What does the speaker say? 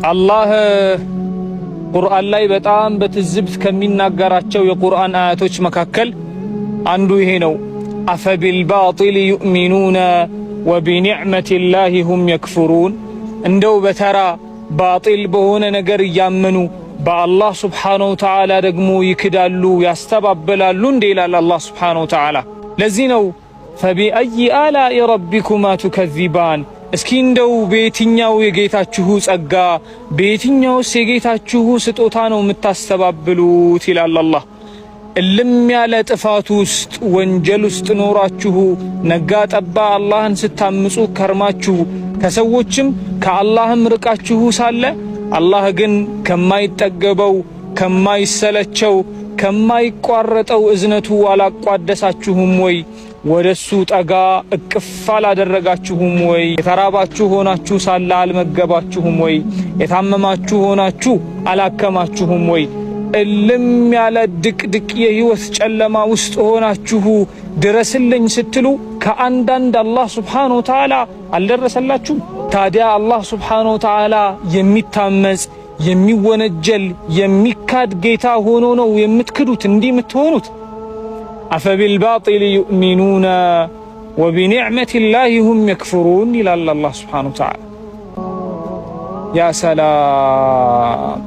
አላህ ቁርአን ላይ በጣም በትዝብት ከሚናገራቸው የቁርአን አያቶች መካከል አንዱ ይሄ ነው። አፈቢልባጢል ዩእሚኑነ ወቢኒዕመቲላሂ ሁም የክፍሩን። እንደው በተራ ባጢል በሆነ ነገር እያመኑ በአላህ ስብሓነሁ ወተዓላ ደግሞ ይክዳሉ ያስተባበላሉ እንዴ ይላል አላህ ስብሓነሁ ወተዓላ። ለዚህ ነው ፈቢአይ አላኢ ረቢኩማ ቱከዚባን። እስኪ እንደው በየትኛው የጌታችሁ ጸጋ በየትኛውስ የጌታችሁ ስጦታ ነው የምታስተባብሉት ይላል አላህ። እልም ያለ ጥፋት ውስጥ ወንጀል ውስጥ ኖራችሁ ነጋ ጠባ አላህን ስታምፁ ከርማችሁ ከሰዎችም ከአላህም ርቃችሁ ሳለ አላህ ግን ከማይጠገበው ከማይሰለቸው ከማይቋረጠው እዝነቱ አላቋደሳችሁም ወይ? ወደሱ ጠጋ እቅፍ አላደረጋችሁም ወይ? የተራባችሁ ሆናችሁ ሳለ አልመገባችሁም ወይ? የታመማችሁ ሆናችሁ አላከማችሁም ወይ? እልም ያለ ድቅድቅ የህይወት ጨለማ ውስጥ ሆናችሁ ድረስልኝ ስትሉ ከአንዳንድ አላህ ስብሓነሁ ወተዓላ አልደረሰላችሁም? ታዲያ አላህ ስብሓነሁ ወተዓላ የሚታመጽ የሚወነጀል የሚካድ ጌታ ሆኖ ነው የምትክዱት እንዲህ የምትሆኑት? አፈቢልባጢል ዩእሚኑነ ወቢኒዕመቲላሂ ሁም የክፍሩን ይላል አላህ ስብሓነሁ ወተዓላ። ያ ሰላም